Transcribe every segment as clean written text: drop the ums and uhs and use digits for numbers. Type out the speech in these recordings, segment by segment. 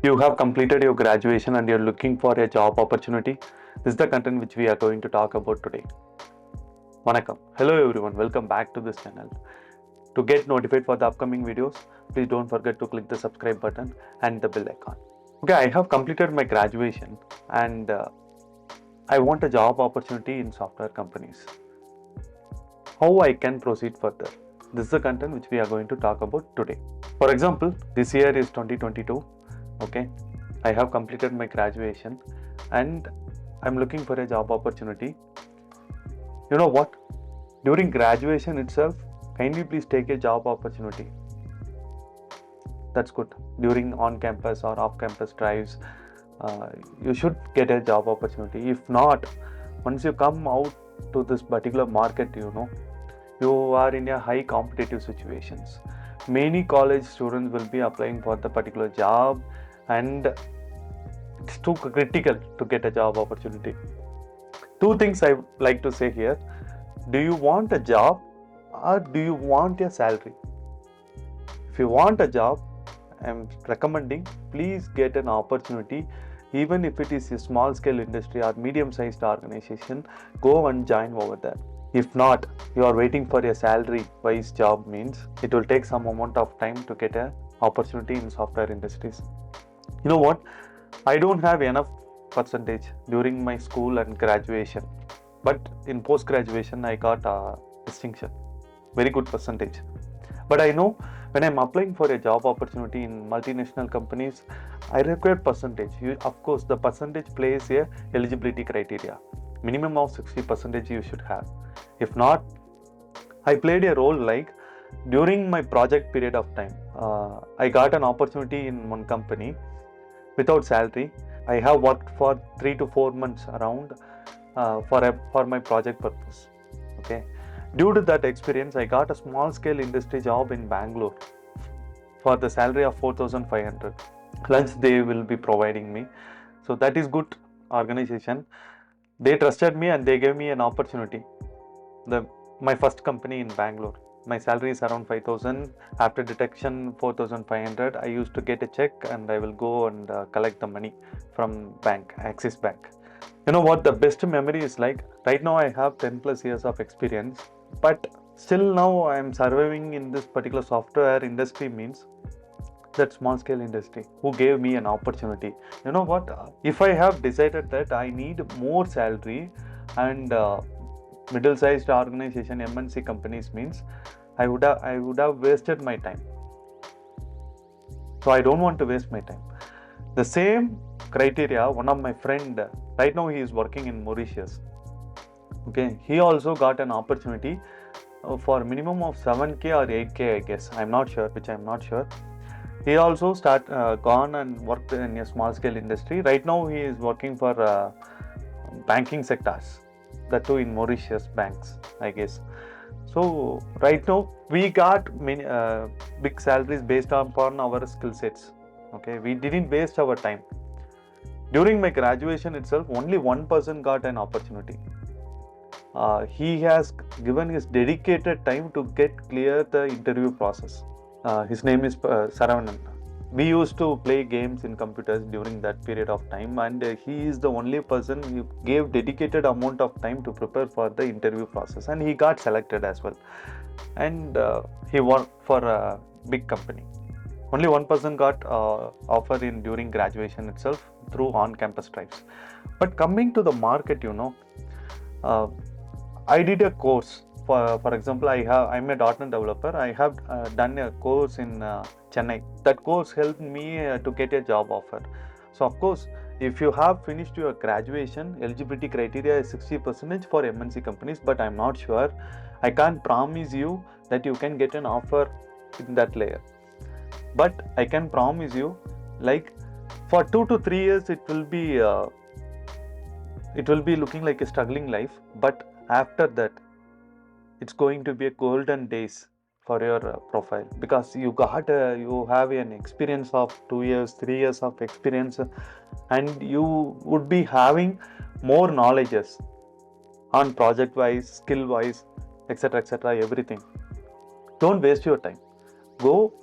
You have completed your graduation and you're looking for a job opportunity. This is the content which we are going to talk about today. Vanakkam. Hello everyone, welcome back to this channel. To get notified for the upcoming videos, please don't forget to click the subscribe button and the bell icon. Okay, I have completed my graduation and I want a job opportunity in software companies. How I can proceed further? This is the content which we are going to talk about today. For example, this year is 2022. Okay, I have completed my graduation and I'm looking for a job opportunity. You know what? During graduation itself, kindly please take a job opportunity. That's good. During on-campus or off-campus drives, you should get a job opportunity. If not, once you come out to this particular market, you are in a high competitive situations. Many college students will be applying for the particular job and it's too critical to get a job opportunity. Two things I like to say here. Do you want a job or do you want a salary? If you want a job, I'm recommending please get an opportunity, even if it is a small scale industry or medium sized organization, go and join over there. If not, you are waiting for a salary wise job means it will take some amount of time to get an opportunity in software industries. You know what? I don't have enough percentage during my school and graduation, but in post graduation I got a distinction, very good percentage. But I know when I'm applying for a job opportunity in multinational companies, I require percentage. Of course, the percentage plays a eligibility criteria. Minimum of 60% you should have. If not, I played a role like during my project period of time, I got an opportunity in one company without salary. I have worked for 3 to 4 months around for my project purpose. Okay. Due to that experience, I got a small scale industry job in Bangalore for the salary of 4,500. Lunch they will be providing me. So that is good organization. They trusted me and they gave me an opportunity. My first company in Bangalore. My salary is around 5,000. After deduction 4,500, I used to get a check and I will go and collect the money from bank, Axis Bank. You know what the best memory is like? Right now I have 10 plus years of experience, but still now I am surviving in this particular software industry means that small scale industry who gave me an opportunity. You know what? If I have decided that I need more salary and middle-sized organization MNC companies means I would have wasted my time. So I don't want to waste my time. The same criteria, one of my friend, right now he is working in Mauritius. Okay, he also got an opportunity for minimum of 7k or 8k, I guess. I'm not sure. He also gone and worked in a small scale industry. Right now he is working for banking sectors, that too in Mauritius banks, I guess. So right now we got many big salaries based upon our skill sets. Okay, we didn't waste our time. During my graduation itself, only one person got an opportunity. He has given his dedicated time to get clear the interview process. His name is Saravanan. We used to play games in computers during that period of time, and he is the only person who gave dedicated amount of time to prepare for the interview process, and he got selected as well. And he worked for a big company. Only one person got offer in during graduation itself through on-campus drives. But coming to the market, I did a course. For example, I'm a .NET developer. I have done a course in Chennai. That course helped me to get a job offer. So of course, if you have finished your graduation, eligibility criteria is 60% for MNC companies, but I'm not sure. I can't promise you that you can get an offer in that layer. But I can promise you, like for 2 to 3 years, it will be looking like a struggling life. But after that, it's going to be a golden days for your profile, because you have an experience of 2 years, 3 years of experience, and you would be having more knowledges on project wise, skill wise, etc., everything. Don't waste your time. Go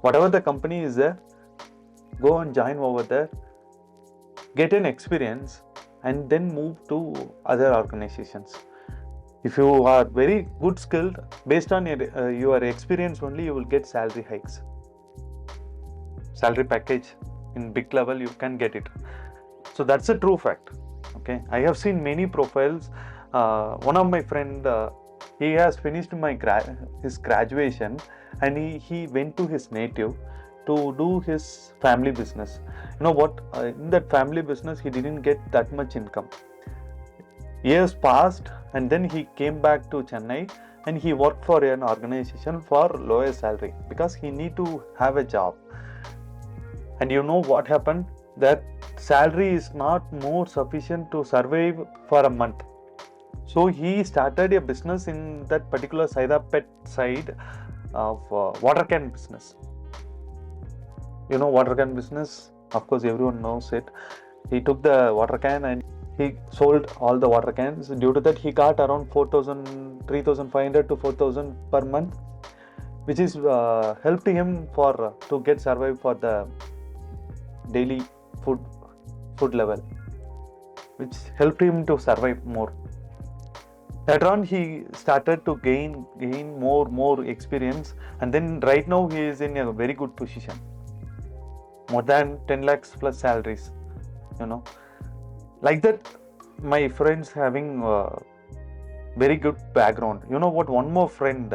whatever the company is there, Go and join over there, get an experience, and then move to other organizations. If you are very good skilled, based on your experience only, you will get salary hikes. Salary package in big level, you can get it. So that's a true fact. Okay, I have seen many profiles. One of my friend, he has finished his graduation, and he went to his native to do his family business. You know what? In that family business, he didn't get that much income. Years passed, and then he came back to Chennai, and he worked for an organization for lower salary because he need to have a job. And you know what happened? That salary is not more sufficient to survive for a month. So he started a business in that particular Saidapet side of water can business. You know water can business? Of course, everyone knows it. He took the water can and he sold all the water cans. Due to that, he got around 3,500 to 4,000 per month, which is helped him to get survive for the daily food level, which helped him to survive more. Later on, he started to gain more experience, and then right now he is in a very good position, more than 10 lakhs plus salaries. Like that, my friends having very good background. You know what? One more friend,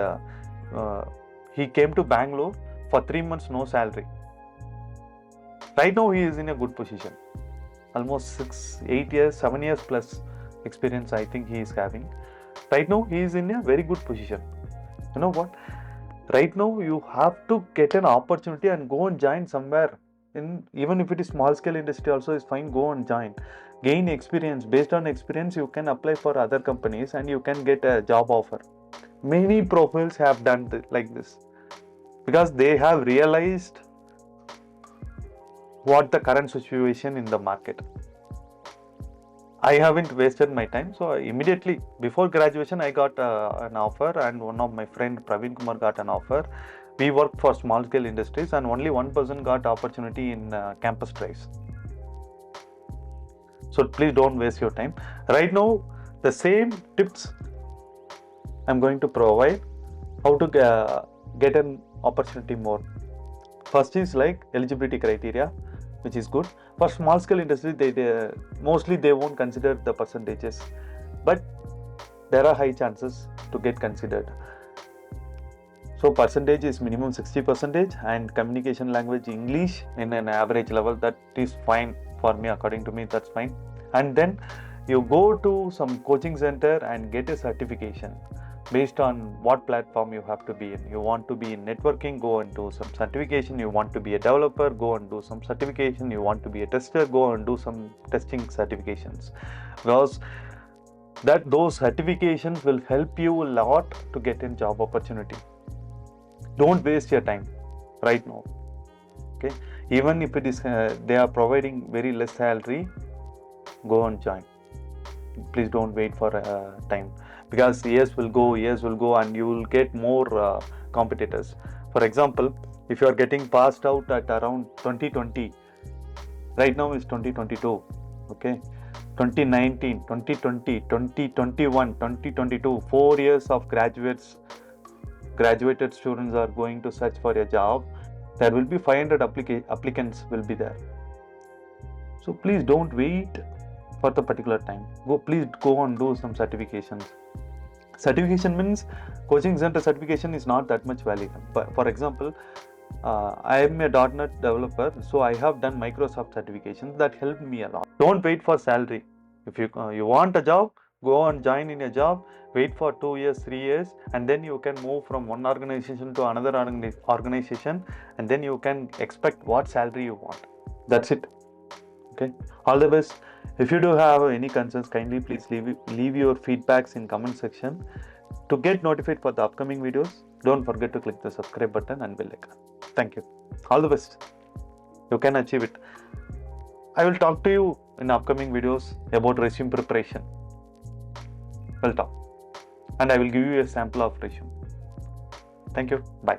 he came to Bangalore for 3 months, no salary. Right now, he is in a good position. Almost 8 years, 7 years plus experience, I think he is having. Right now, he is in a very good position. You know what? Right now, you have to get an opportunity and go and join somewhere. Even if it is small scale industry, also is fine. Go and join. Gain experience. Based on experience, you can apply for other companies and you can get a job offer. Many profiles have done like this because they have realized what the current situation in the market. I haven't wasted my time, so immediately before graduation I got an offer, and one of my friend Praveen Kumar got an offer. We worked for small scale industries, and only one person got opportunity in campus drives. So please don't waste your time. Right now, the same tips I'm going to provide how to get an opportunity more. First is like eligibility criteria, which is good. For small scale industry, they mostly they won't consider the percentages, but there are high chances to get considered. So percentage is minimum 60%, and communication language English in an average level, that is fine for me. According to me, that's fine. And then you go to some coaching center and get a certification. Based on what platform you have to be in. You want to be in networking, go and do some certification. You want to be a developer, go and do some certification. You want to be a tester, go and do some testing certifications. Because those certifications will help you a lot to get a job opportunity. Don't waste your time right now. Okay, even if it is they are providing very less salary, go and join. Please don't wait for time, because years will go and you will get more competitors. For example, if you are getting passed out at around 2020, right now is 2022, okay, 2019, 2020, 2021, 2022, 4 years of graduated students are going to search for a job. There will be 500 applicants will be there. So please don't wait for the particular time. Please go and do some certifications. Certification means coaching center certification is not that much valuable. But for example, I am a .NET developer, so I have done Microsoft certifications that helped me a lot. Don't wait for salary. If you want a job, go and join in a job. Wait for 2 years, 3 years, and then you can move from one organization to another organization, and then you can expect what salary you want. That's it. Okay. All the best. If you do have any concerns, kindly please leave your feedbacks in comment section. To get notified for the upcoming videos, don't forget to click the subscribe button and bell icon. Thank you. All the best. You can achieve it. I will talk to you in upcoming videos about resume preparation. We'll talk. And I will give you a sample of resume. Thank you. Bye.